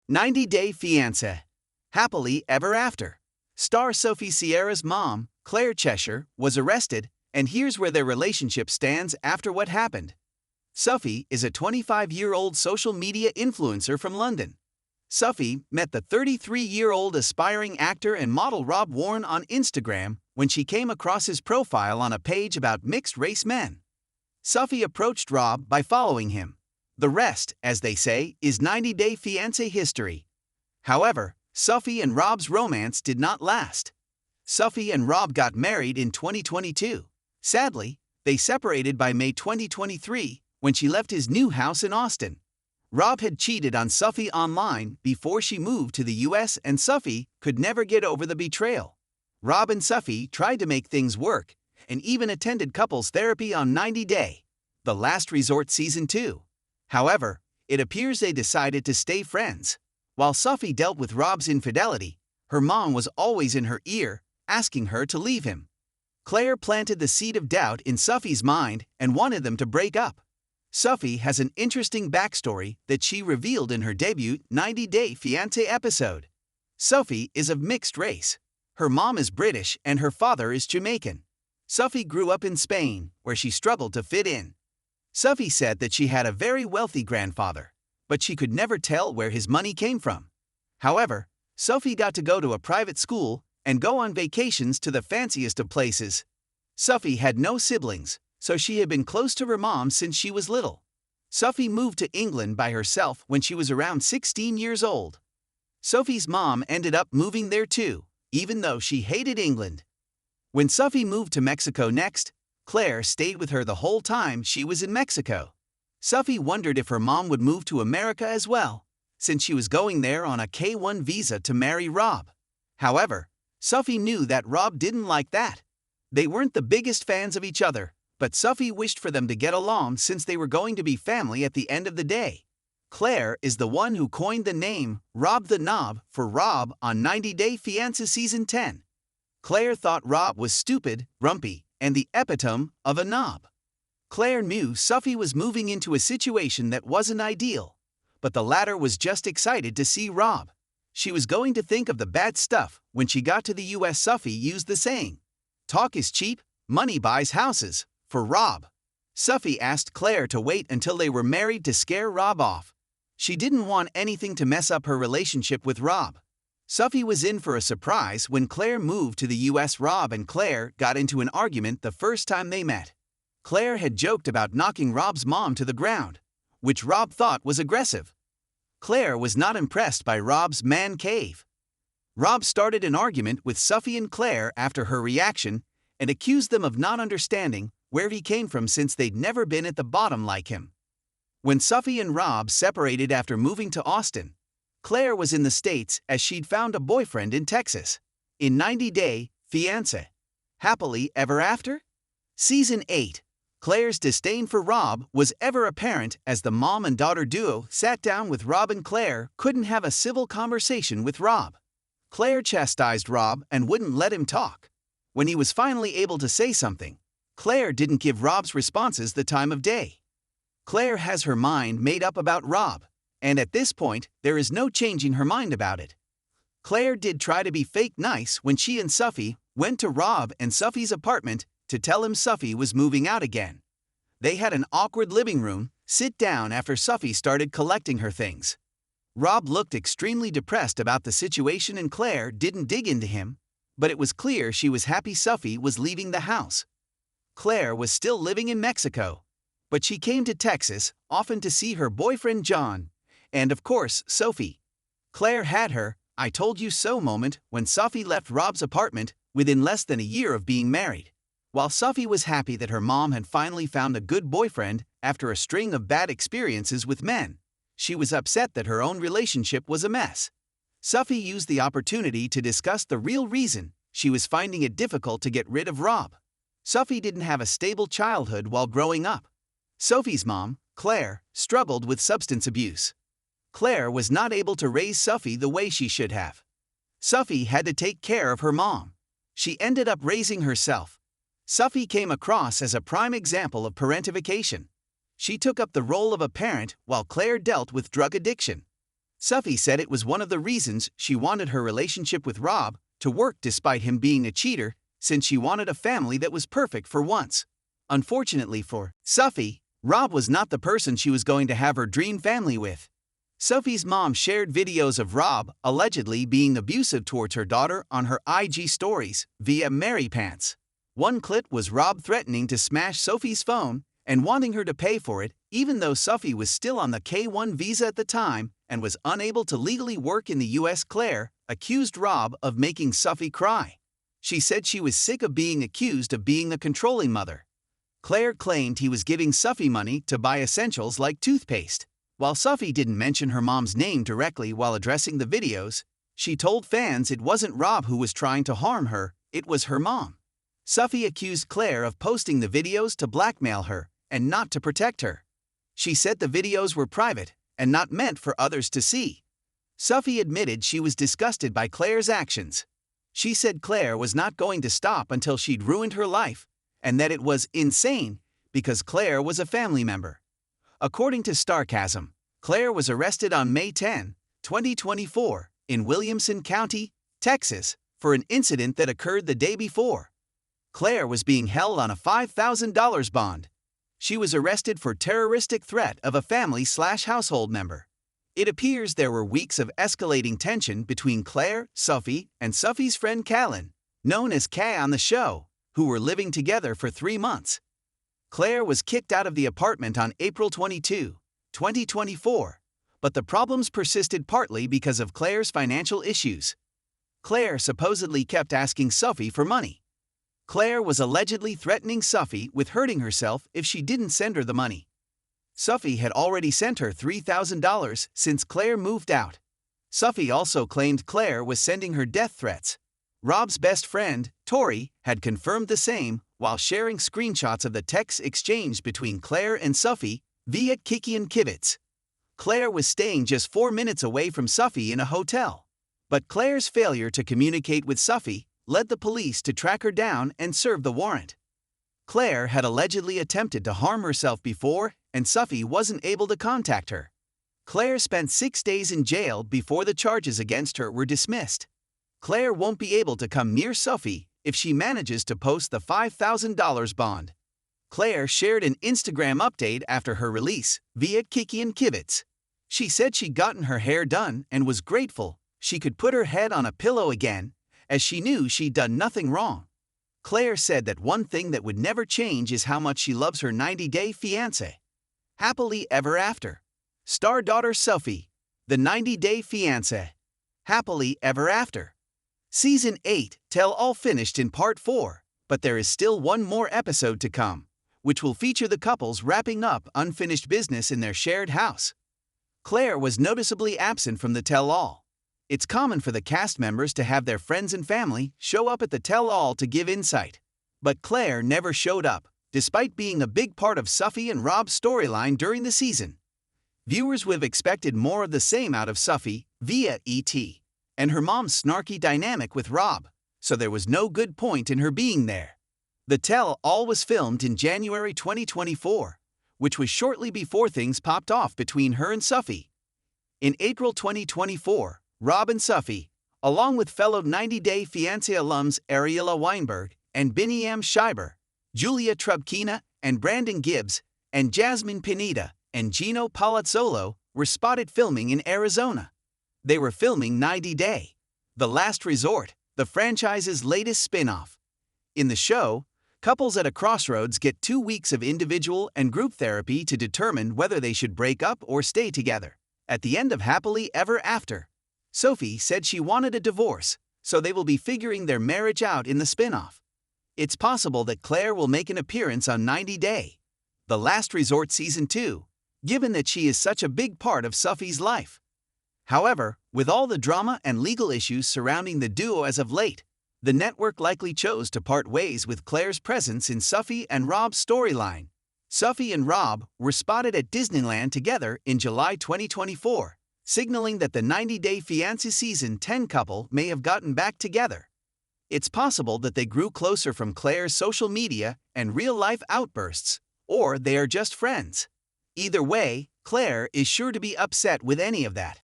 90-Day Fiance. Happily Ever After. Star Sophie Sierra's mom, Claire Cheshire, was arrested, and here's where their relationship stands after what happened. Sophie is a 25-year-old social media influencer from London. Sophie met the 33-year-old aspiring actor and model Rob Warren on Instagram when she came across his profile on a page about mixed-race men. Sophie approached Rob by following him. The rest, as they say, is 90-Day Fiancé history. However, Sophie and Rob's romance did not last. Sophie and Rob got married in 2022. Sadly, they separated by May 2023 when she left his new house in Austin. Rob had cheated on Sophie online before she moved to the US, and Sophie could never get over the betrayal. Rob and Sophie tried to make things work and even attended couples therapy on 90-Day, The Last Resort Season 2. However, it appears they decided to stay friends. While Sophie dealt with Rob's infidelity, her mom was always in her ear, asking her to leave him. Claire planted the seed of doubt in Sophie's mind and wanted them to break up. Sophie has an interesting backstory that she revealed in her debut 90-Day Fiancé episode. Sophie is of mixed race. Her mom is British and her father is Jamaican. Sophie grew up in Spain, where she struggled to fit in. Sophie said that she had a very wealthy grandfather, but she could never tell where his money came from. However, Sophie got to go to a private school and go on vacations to the fanciest of places. Sophie had no siblings, so she had been close to her mom since she was little. Sophie moved to England by herself when she was around 16 years old. Sophie's mom ended up moving there too, even though she hated England. When Sophie moved to Mexico next, Claire stayed with her the whole time she was in Mexico. Sophie wondered if her mom would move to America as well, since she was going there on a K-1 visa to marry Rob. However, Sophie knew that Rob didn't like that. They weren't the biggest fans of each other, but Sophie wished for them to get along since they were going to be family at the end of the day. Claire is the one who coined the name Rob the Knob for Rob on 90-Day Fiancé Season 10. Claire thought Rob was stupid, grumpy, and the epitome of a knob. Claire knew Sophie was moving into a situation that wasn't ideal, but the latter was just excited to see Rob. She was going to think of the bad stuff when she got to the US. Sophie used the saying, "Talk is cheap, money buys houses," for Rob. Sophie asked Claire to wait until they were married to scare Rob off. She didn't want anything to mess up her relationship with Rob. Sophie was in for a surprise when Claire moved to the US. Rob and Claire got into an argument the first time they met. Claire had joked about knocking Rob's mom to the ground, which Rob thought was aggressive. Claire was not impressed by Rob's man cave. Rob started an argument with Sophie and Claire after her reaction and accused them of not understanding where he came from since they'd never been at the bottom like him. When Sophie and Rob separated after moving to Austin, Claire was in the States as she'd found a boyfriend in Texas. In 90-Day Fiancé. Happily Ever After? Season 8. Claire's disdain for Rob was ever apparent as the mom and daughter duo sat down with Rob, and Claire couldn't have a civil conversation with Rob. Claire chastised Rob and wouldn't let him talk. When he was finally able to say something, Claire didn't give Rob's responses the time of day. Claire has her mind made up about Rob, and at this point, there is no changing her mind about it. Claire did try to be fake nice when she and Sophie went to Rob and Sophie's apartment to tell him Sophie was moving out again. They had an awkward living room sit-down after Sophie started collecting her things. Rob looked extremely depressed about the situation and Claire didn't dig into him, but it was clear she was happy Sophie was leaving the house. Claire was still living in Mexico, but she came to Texas often to see her boyfriend John, and of course Sophie. Claire had her "I told you so" moment when Sophie left Rob's apartment within less than a year of being married. While Sophie was happy that her mom had finally found a good boyfriend after a string of bad experiences with men, she was upset that her own relationship was a mess. Sophie used the opportunity to discuss the real reason she was finding it difficult to get rid of Rob. Sophie didn't have a stable childhood while growing up. Sophie's mom, Claire, struggled with substance abuse. Claire was not able to raise Sophie the way she should have. Sophie had to take care of her mom. She ended up raising herself. Sophie came across as a prime example of parentification. She took up the role of a parent while Claire dealt with drug addiction. Sophie said it was one of the reasons she wanted her relationship with Rob to work despite him being a cheater, since she wanted a family that was perfect for once. Unfortunately for Sophie, Rob was not the person she was going to have her dream family with. Sophie's mom shared videos of Rob allegedly being abusive towards her daughter on her IG stories via Mary Pants. One clip was Rob threatening to smash Sophie's phone and wanting her to pay for it, even though Sophie was still on the K-1 visa at the time and was unable to legally work in the US. Claire accused Rob of making Sophie cry. She said she was sick of being accused of being a controlling mother. Claire claimed he was giving Sophie money to buy essentials like toothpaste. While Sophie didn't mention her mom's name directly while addressing the videos, she told fans it wasn't Rob who was trying to harm her, it was her mom. Sophie accused Claire of posting the videos to blackmail her and not to protect her. She said the videos were private and not meant for others to see. Sophie admitted she was disgusted by Claire's actions. She said Claire was not going to stop until she'd ruined her life, and that it was insane because Claire was a family member. According to Starcasm, Claire was arrested on May 10, 2024, in Williamson County, Texas, for an incident that occurred the day before. Claire was being held on a $5,000 bond. She was arrested for terroristic threat of a family/household member. It appears there were weeks of escalating tension between Claire, Sophie, and Sophie's friend Callan, known as Kay on the show, who were living together for 3 months. Claire was kicked out of the apartment on April 22, 2024, but the problems persisted partly because of Claire's financial issues. Claire supposedly kept asking Sophie for money. Claire was allegedly threatening Sophie with hurting herself if she didn't send her the money. Sophie had already sent her $3,000 since Claire moved out. Sophie also claimed Claire was sending her death threats. Rob's best friend, Tori, had confirmed the same while sharing screenshots of the texts exchanged between Claire and Sophie via Kiki and Kivitz. Claire was staying just 4 minutes away from Sophie in a hotel. But Claire's failure to communicate with Sophie led the police to track her down and serve the warrant. Claire had allegedly attempted to harm herself before, and Sophie wasn't able to contact her. Claire spent 6 days in jail before the charges against her were dismissed. Claire won't be able to come near Sophie if she manages to post the $5,000 bond. Claire shared an Instagram update after her release via Kiki and Kivitz. She said she'd gotten her hair done and was grateful she could put her head on a pillow again, as she knew she'd done nothing wrong. Claire said that one thing that would never change is how much she loves her 90-day fiancé. Happily ever after. Star daughter Sophie, the 90-day fiancé. Happily ever after. Season 8 Tell All finished in Part 4, but there is still one more episode to come, which will feature the couples wrapping up unfinished business in their shared house. Claire was noticeably absent from the tell-all. It's common for the cast members to have their friends and family show up at the tell-all to give insight. But Claire never showed up, despite being a big part of Sophie and Rob's storyline during the season. Viewers would have expected more of the same out of Sophie via E.T. and her mom's snarky dynamic with Rob, so there was no good point in her being there. The tell-all was filmed in January 2024, which was shortly before things popped off between her and Sophie. In April 2024, Rob and Sophie, along with fellow 90-Day Fiancé alums Ariella Weinberg and Binyam Schreiber, Julia Trubkina and Brandon Gibbs, and Jasmine Pineda and Gino Palazzolo, were spotted filming in Arizona. They were filming 90 Day, The Last Resort, the franchise's latest spin-off. In the show, couples at a crossroads get 2 weeks of individual and group therapy to determine whether they should break up or stay together. At the end of Happily Ever After, Sophie said she wanted a divorce, so they will be figuring their marriage out in the spin-off. It's possible that Claire will make an appearance on 90 Day, The Last Resort Season 2, given that she is such a big part of Sophie's life. However, with all the drama and legal issues surrounding the duo as of late, the network likely chose to part ways with Claire's presence in Sophie and Rob's storyline. Sophie and Rob were spotted at Disneyland together in July 2024, signaling that the 90-Day Fiancé Season 10 couple may have gotten back together. It's possible that they grew closer from Claire's social media and real-life outbursts, or they are just friends. Either way, Claire is sure to be upset with any of that.